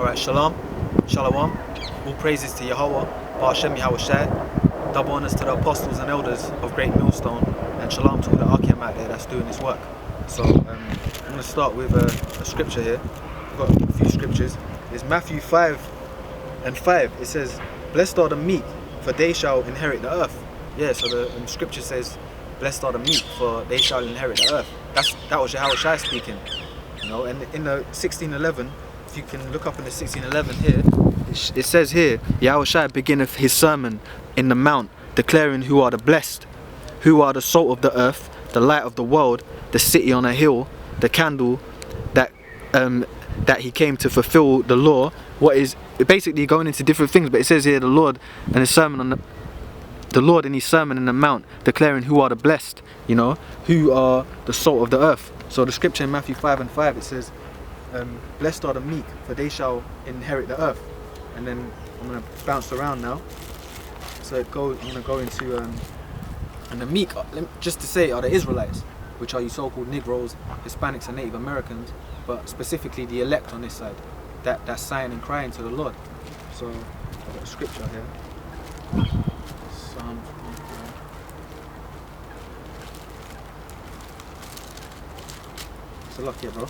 Alright, shalom, shalom, all praises to Yahweh, Ba'ashem Yahushai, double honors to the apostles and elders of Great Millstone, and shalom to all the Akim out there that's doing this work. So I'm going to start with a scripture here. I've got a few scriptures. It's Matthew 5:5. It says, "Blessed are the meek, for they shall inherit the earth." Yeah, so the scripture says, "Blessed are the meek, for they shall inherit the earth." That was Yahushai speaking. You know, and in the 16:11, if you can look up in the 16:11 here, it says here, Yahushua beginneth his sermon in the mount, declaring who are the blessed, who are the salt of the earth, the light of the world, the city on a hill, the candle that he came to fulfill the law. What is basically going into different things, but it says here the Lord and his sermon on the Lord in his sermon in the mount, declaring who are the blessed, you know, who are the salt of the earth. So the scripture in Matthew 5:5, it says, "Blessed are the meek, for they shall inherit the earth." And then I'm going to bounce around now. So I'm going to go into, and the meek, just to say, are the Israelites, which are you so-called Negroes, Hispanics and Native Americans, but specifically the elect on this side, that's sighing and crying to the Lord. So I've got a scripture here. Psalms 1. It's a lot here, bro.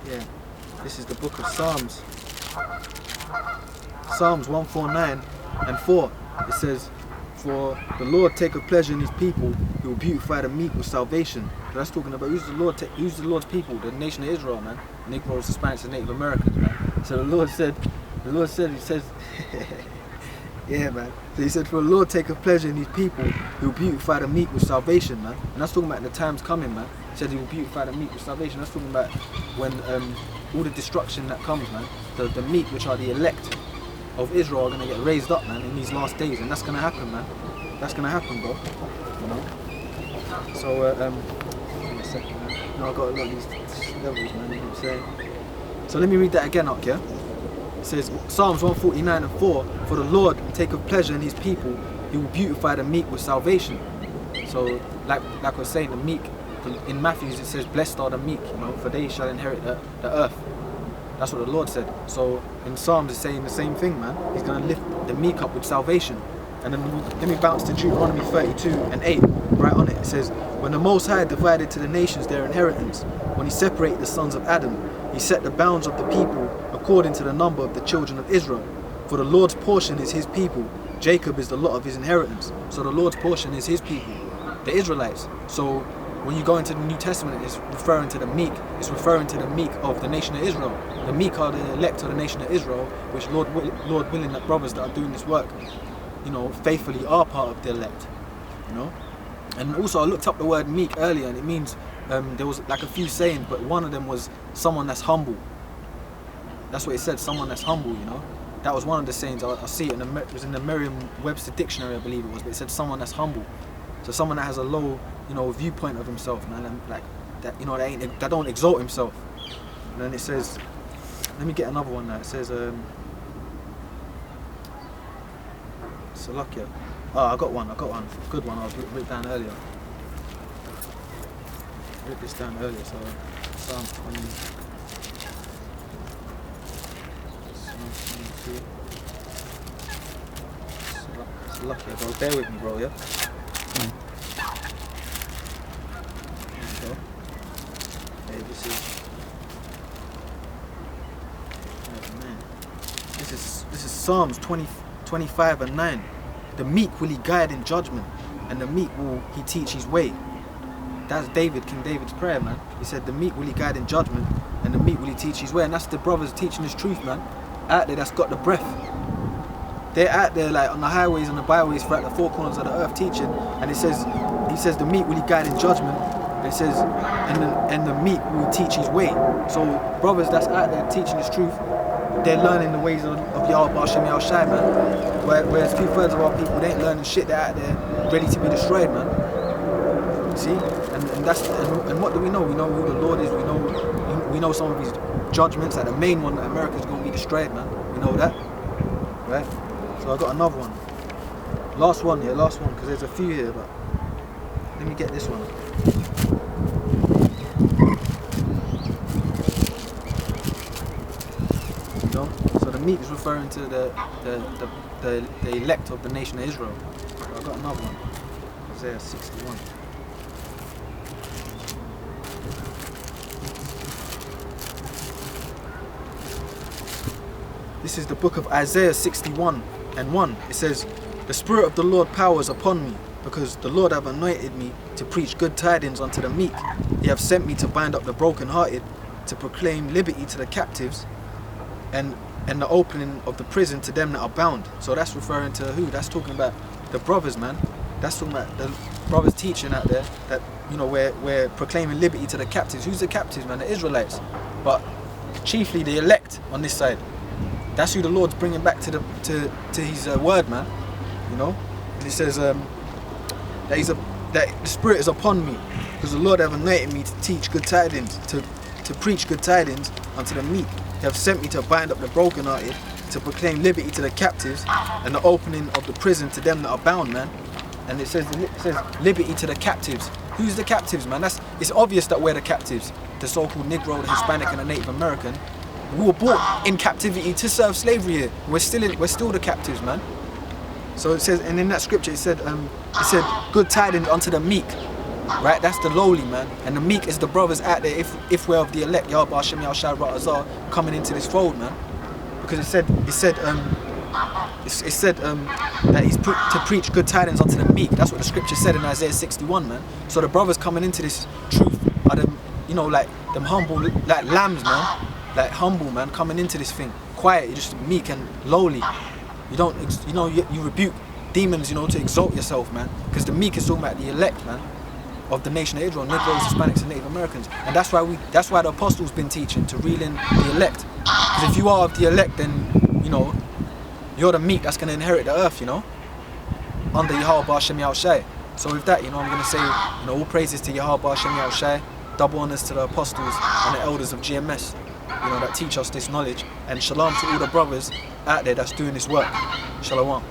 Yeah, this is the book of Psalms. Psalms 149 and 4. It says, "For the Lord taketh pleasure in his people, he will beautify the meek with salvation." So that's talking about who's the Lord's people, the nation of Israel, man. Negroes, Hispanics, and Native Americans, man. So the Lord said, he says, yeah, man. So he said, "For the Lord taketh pleasure in his people, he will beautify the meek with salvation," man. And that's talking about the times coming, man. He said he will beautify the meek with salvation. That's talking about when all the destruction that comes, man. The meek, which are the elect of Israel, are going to get raised up, man, in these last days. And that's going to happen, man. That's going to happen, bro. You know? So, give me a second, man. No, I've got a lot of these levels, man. You know what I'm saying? So let me read that again up, yeah? It says, Psalms 149 and 4, "For the Lord taketh pleasure in his people, he will beautify the meek with salvation." So, like I was saying, the meek, in Matthew it says, "Blessed are the meek, you know, for they shall inherit the earth." That's what the Lord said. So in Psalms it's saying the same thing, man. He's going to lift the meek up with salvation. And then let me bounce to Deuteronomy 32 and 8, right on it. It says, "When the Most High divided to the nations their inheritance, when he separated the sons of Adam, he set the bounds of the people according to the number of the children of Israel. For the Lord's portion is his people, Jacob is the lot of his inheritance." So the Lord's portion is his people, the Israelites. So when you go into the New Testament, it's referring to the meek. It's referring to the meek of the nation of Israel. The meek are the elect of the nation of Israel, which Lord willing that brothers that are doing this work, you know, faithfully are part of the elect, you know. And also I looked up the word meek earlier, and it means, there was like a few sayings, but one of them was someone that's humble. That's what it said, someone that's humble, you know. That was one of the sayings. I see it, it was in the Merriam-Webster dictionary, I believe it was, but it said someone that's humble. So someone that has a low, you know, viewpoint of himself, man, and like that, you know, that don't exalt himself. And then it says, let me get another one now. It says, Salakia. Oh, I got one, good one. I wrote it down earlier. I wrote this down earlier. So Psalms 20, Psalms 22. Salakia, bro. Bear with me, bro. Yeah. This is Psalms 25 and 9. "The meek will he guide in judgment, and the meek will he teach his way." That's King David's prayer, man. He said, "The meek will he guide in judgment, and the meek will he teach his way." And that's the brothers teaching his truth, man. Out there, that's got the breath. They're out there, like on the highways and the byways throughout the four corners of the earth teaching. And he says, "The meek will he guide in judgment." It says, and the meek will teach his way. So brothers that's out there teaching his truth, they're learning the ways of Yahweh Ba'ashem Yahushai, man. Whereas 2/3 of our people, they ain't learning shit. They're out there ready to be destroyed, man. See? And what do we know? We know who the Lord is. We know some of his judgments. Like the main one, that America's gonna be destroyed, man. We know that, right? So I got another one. Last one, because there's a few here, but let me get this one. meek is referring to the elect of the nation of Israel. I've got another one. Isaiah 61. This is the book of Isaiah 61 and 1. It says, "The Spirit of the Lord power is upon me, because the Lord hath anointed me to preach good tidings unto the meek. He hath sent me to bind up the brokenhearted, to proclaim liberty to the captives, and the opening of the prison to them that are bound." So that's referring to who? That's talking about the brothers, man. That's talking about the brothers teaching out there that, you know, we're proclaiming liberty to the captives. Who's the captives, man? The Israelites. But chiefly the elect on this side. That's who the Lord's bringing back to his word, man. You know? And he says that the Spirit is upon me, because the Lord hath anointed me to teach good tidings, to preach good tidings unto the meek. He hath sent me to bind up the brokenhearted, to proclaim liberty to the captives, and the opening of the prison to them that are bound, man. And it says liberty to the captives. Who's the captives, man? It's obvious that we're the captives. The so-called Negro, the Hispanic, and the Native American. We were brought in captivity to serve slavery here. We're still the captives, man. So it says, and in that scripture it said good tidings unto the meek. Right? That's the lowly, man. And the meek is the brothers out there, if we're of the elect, Yahweh Hashem Yahushua Ra'azah, coming into this fold, man. Because it said that he's to preach good tidings unto the meek. That's what the scripture said in Isaiah 61, man. So the brothers coming into this truth are them, you know, like them humble, like lambs, man. Like humble, man, coming into this thing. Quiet, you're just meek and lowly. You don't, you know, you rebuke demons, you know, to exalt yourself, man. Because the meek is talking about the elect, man, of the nation of Israel, Negroes, Hispanics, and Native Americans. And that's why the apostles been teaching to reel in the elect. Because if you are of the elect, then, you know, you're the meek that's going to inherit the earth, you know, under Yahweh Hashem Yahushua. So with that, you know, I'm going to say, you know, all praises to Yahweh Hashem Yahushua, double honors to the apostles and the elders of GMS, you know, that teach us this knowledge. And shalom to all the brothers out there that's doing this work. Shalom.